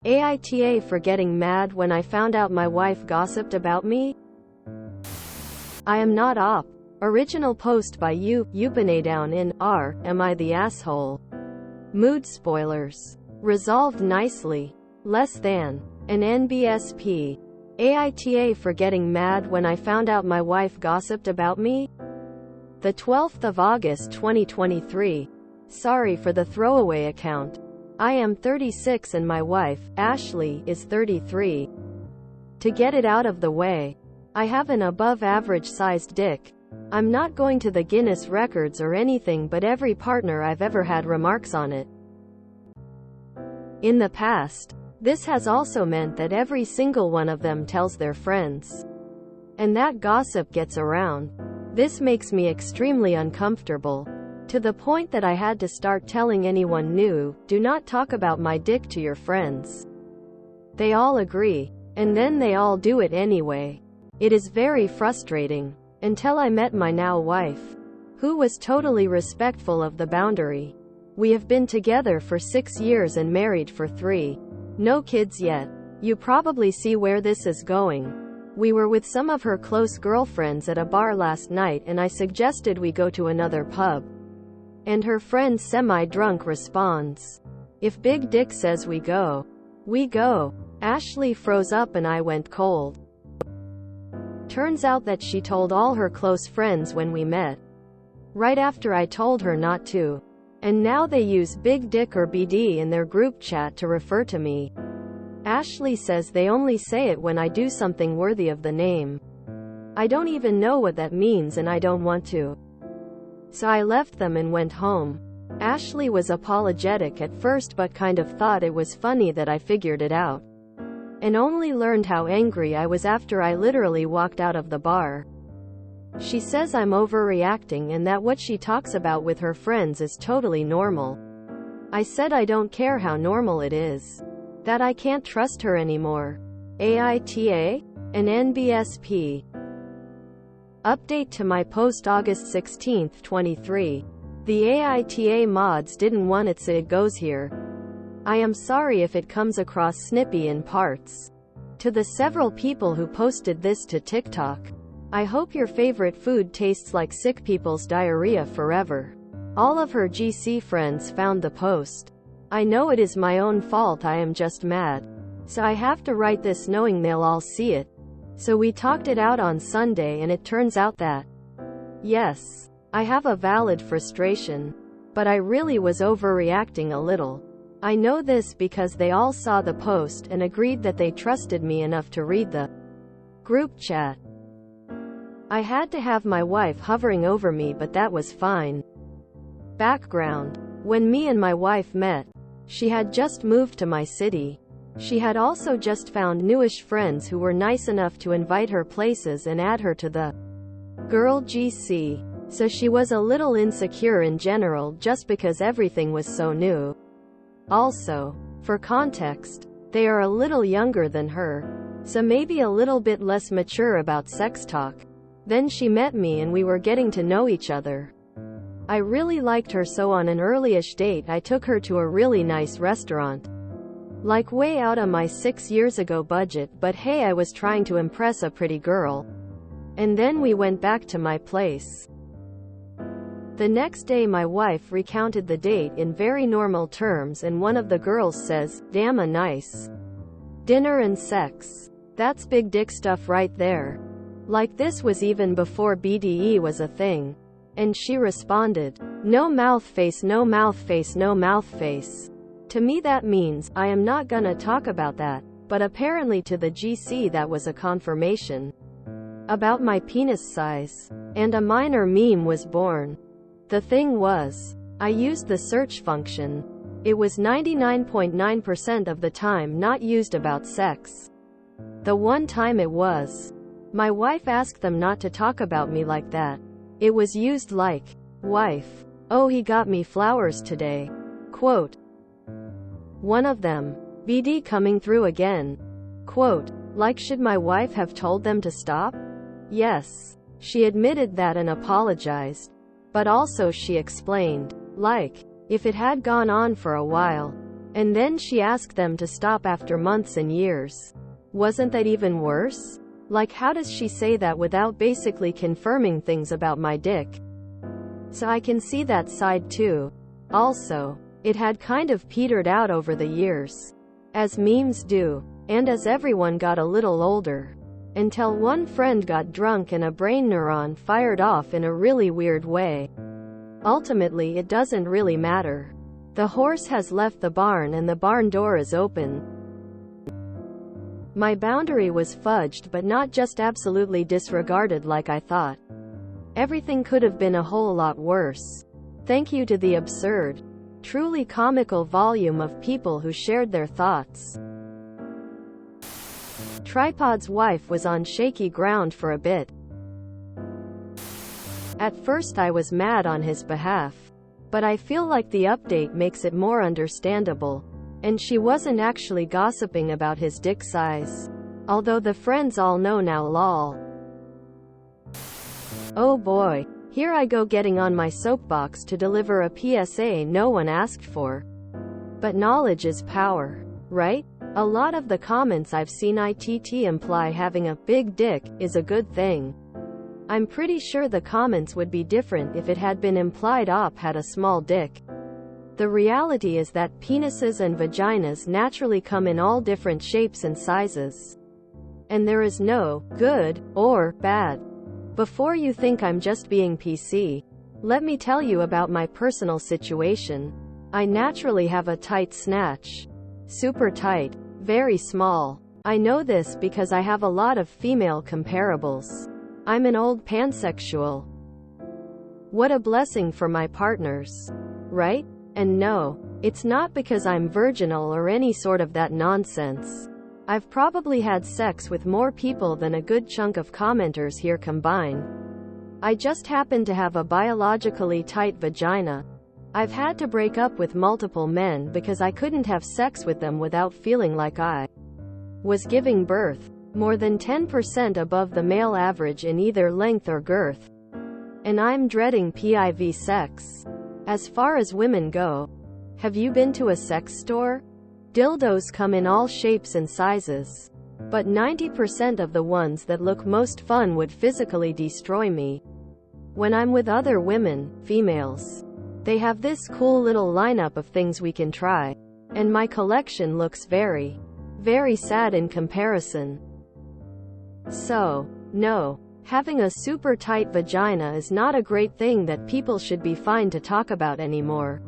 AITA for getting mad when I found out my wife gossiped about me? I am not op. Original post by Down in R. Am I the asshole? Mood spoilers. Resolved nicely. Less than. An NBSP. AITA for getting mad when I found out my wife gossiped about me? The 12th of August 2023. Sorry for the throwaway account. I am 36 and my wife, Ashley, is 33. To get it out of the way, I have an above-average sized dick. I'm not going to the Guinness records or anything, but every partner I've ever had remarks on it. In the past, this has also meant that every single one of them tells their friends. And that gossip gets around. This makes me extremely uncomfortable. To the point that I had to start telling anyone new, do not talk about my dick to your friends. They all agree. And then they all do it anyway. It is very frustrating. Until I met my now wife, who was totally respectful of the boundary. We have been together for 6 years and married for 3. No kids yet. You probably see where this is going. We were with some of her close girlfriends at a bar last night and I suggested we go to another pub. And her friend semi-drunk responds, "If Big Dick says we go, we go." Ashley froze up and I went cold. Turns out that she told all her close friends when we met. Right after I told her not to. And now they use Big Dick or BD in their group chat to refer to me. Ashley says they only say it when I do something worthy of the name. I don't even know what that means and I don't want to. So I left them and went home. Ashley was apologetic at first but kind of thought it was funny that I figured it out. And only learned how angry I was after I literally walked out of the bar. She says I'm overreacting and that what she talks about with her friends is totally normal. I said I don't care how normal it is. That I can't trust her anymore. AITA? An NBSP. Update to my post August 16, 23. The AITA mods didn't want it, so it goes here. I am sorry if it comes across snippy in parts. To the several people who posted this to TikTok, I hope your favorite food tastes like sick people's diarrhea forever. All of her GC friends found the post. I know it is my own fault, I am just mad. So I have to write this knowing they'll all see it. So we talked it out on Sunday and it turns out that, yes, I have a valid frustration. But I really was overreacting a little. I know this because they all saw the post and agreed that they trusted me enough to read the group chat. I had to have my wife hovering over me, but that was fine. Background. When me and my wife met, she had just moved to my city. She had also just found newish friends who were nice enough to invite her places and add her to the girl GC. So she was a little insecure in general just because everything was so new. Also, for context, they are a little younger than her, so maybe a little bit less mature about sex talk. Then she met me and we were getting to know each other. I really liked her, so on an early-ish date I took her to a really nice restaurant. Like way out of my 6 years ago budget, but hey, I was trying to impress a pretty girl. And then we went back to my place. The next day my wife recounted the date in very normal terms and one of the girls says, "Damn a nice dinner and sex. That's big dick stuff right there." Like this was even before BDE was a thing. And she responded, "No mouth face, no mouth face, no mouth face." To me that means, I am not gonna talk about that, but apparently to the GC that was a confirmation about my penis size. And a minor meme was born. The thing was, I used the search function. It was 99.9% of the time not used about sex. The one time it was, my wife asked them not to talk about me like that. It was used like, "Wife, oh he got me flowers today." Quote. One of them, BD coming through again. Quote, like should my wife have told them to stop? Yes. She admitted that and apologized. But also she explained, like, if it had gone on for a while, And then she asked them to stop after months and years. Wasn't that even worse? Like, how does she say that without basically confirming things about my dick? So I can see that side too. Also, it had kind of petered out over the years. As memes do. And as everyone got a little older. Until one friend got drunk and a brain neuron fired off in a really weird way. Ultimately, it doesn't really matter. The horse has left the barn and the barn door is open. My boundary was fudged, but not just absolutely disregarded like I thought. Everything could have been a whole lot worse. Thank you to the absurd, truly comical volume of people who shared their thoughts. Tripod's wife was on shaky ground for a bit. At first I was mad on his behalf. But I feel like the update makes it more understandable. And she wasn't actually gossiping about his dick size. Although the friends all know now, lol. Oh boy. Here I go getting on my soapbox to deliver a PSA no one asked for. But knowledge is power, right? A lot of the comments I've seen ITT imply having a big dick is a good thing. I'm pretty sure the comments would be different if it had been implied Op had a small dick. The reality is that penises and vaginas naturally come in all different shapes and sizes. And there is no good or bad. Before you think I'm just being PC, let me tell you about my personal situation. I naturally have a tight snatch. Super tight. Very small. I know this because I have a lot of female comparables. I'm an old pansexual. What a blessing for my partners. Right? And no, it's not because I'm virginal or any sort of that nonsense. I've probably had sex with more people than a good chunk of commenters here combined. I just happen to have a biologically tight vagina. I've had to break up with multiple men because I couldn't have sex with them without feeling like I was giving birth. More than 10% above the male average in either length or girth. And I'm dreading PIV sex. As far as women go, have you been to a sex store? Dildos come in all shapes and sizes. But 90% of the ones that look most fun would physically destroy me. When I'm with other women, females, they have this cool little lineup of things we can try. And my collection looks very, very sad in comparison. So, no, having a super tight vagina is not a great thing that people should be fine to talk about anymore.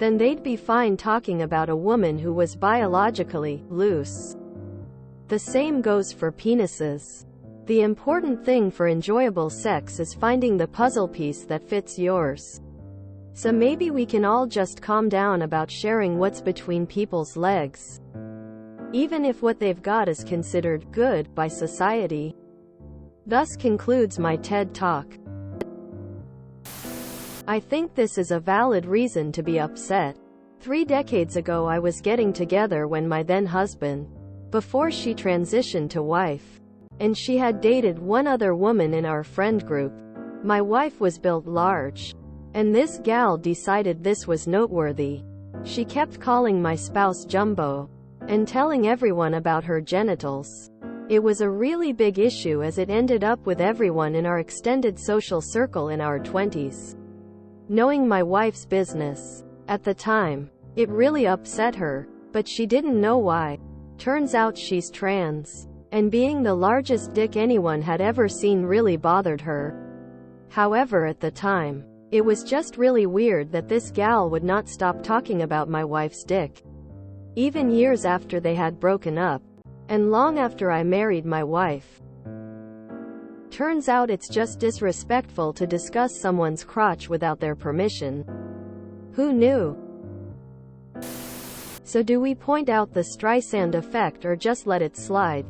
Then they'd be fine talking about a woman who was biologically loose. The same goes for penises. The important thing for enjoyable sex is finding the puzzle piece that fits yours. So maybe we can all just calm down about sharing what's between people's legs. Even if what they've got is considered good by society. Thus concludes my TED Talk. I think this is a valid reason to be upset. 3 decades ago I was getting together when my then husband, before she transitioned to wife, and she had dated one other woman in our friend group. My wife was built large, and this gal decided this was noteworthy. She kept calling my spouse Jumbo, and telling everyone about her genitals. It was a really big issue as it ended up with everyone in our extended social circle in our 20s knowing my wife's business. At the time, it really upset her, but she didn't know why. Turns out she's trans, and being the largest dick anyone had ever seen really bothered her. However, at the time, it was just really weird that this gal would not stop talking about my wife's dick. Even years after they had broken up, and long after I married my wife. Turns out it's just disrespectful to discuss someone's crotch without their permission. Who knew? So do we point out the Streisand effect or just let it slide?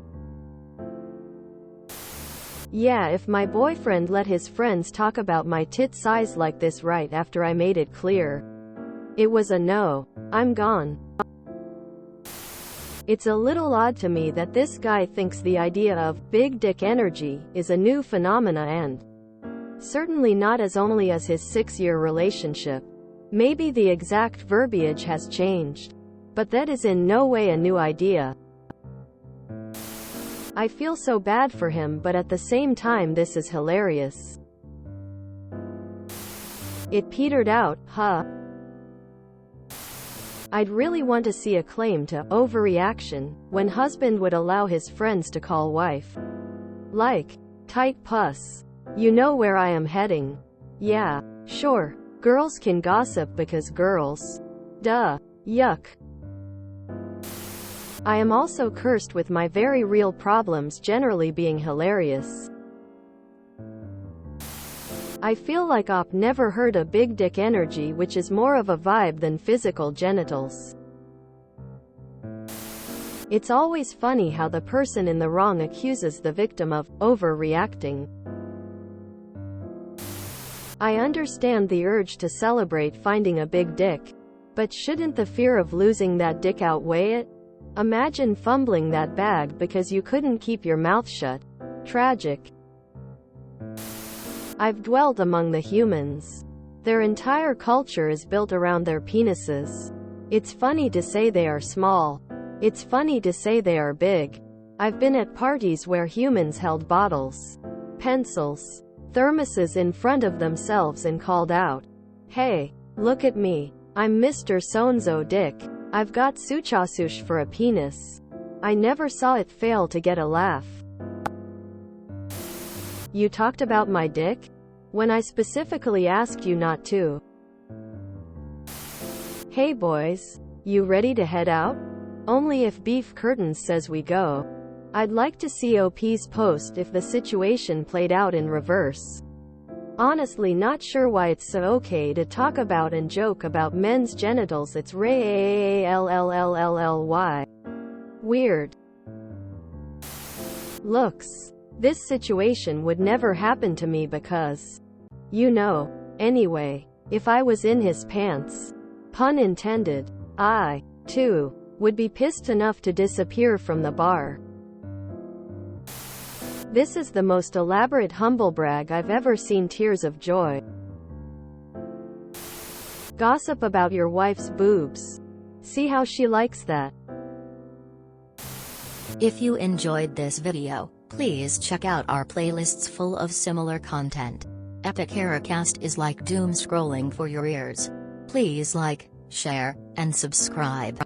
Yeah, if my boyfriend let his friends talk about my tit size like this right after I made it clear it was a no, I'm gone. It's a little odd to me that this guy thinks the idea of big dick energy is a new phenomena, and certainly not as only as his 6-year relationship. Maybe the exact verbiage has changed. But that is in no way a new idea. I feel so bad for him, but at the same time this is hilarious. It petered out, huh? I'd really want to see a claim to overreaction when husband would allow his friends to call wife like tight puss. You know where I am heading. Yeah, sure. Girls can gossip because girls. Duh. Yuck. I am also cursed with my very real problems generally being hilarious. I feel like Op never heard a big dick energy, which is more of a vibe than physical genitals. It's always funny how the person in the wrong accuses the victim of overreacting. I understand the urge to celebrate finding a big dick. But shouldn't the fear of losing that dick outweigh it? Imagine fumbling that bag because you couldn't keep your mouth shut. Tragic. I've dwelt among the humans. Their entire culture is built around their penises. It's funny to say they are small. It's funny to say they are big. I've been at parties where humans held bottles, pencils, thermoses in front of themselves and called out, "Hey, look at me. I'm Mr. So-and-so Dick. I've got suchasush for a penis." I never saw it fail to get a laugh. You talked about my dick? When I specifically asked you not to. Hey boys, you ready to head out? Only if Beef Curtains says we go. I'd like to see OP's post if the situation played out in reverse. Honestly not sure why it's so okay to talk about and joke about men's genitals. It's really weird. Looks. This situation would never happen to me because, you know, anyway, if I was in his pants, pun intended, I, too, would be pissed enough to disappear from the bar. This is the most elaborate humblebrag I've ever seen. Tears of joy. Gossip about your wife's boobs. See how she likes that. If you enjoyed this video, please check out our playlists full of similar content. Epic Haircast is like doom scrolling for your ears. Please like, share, and subscribe.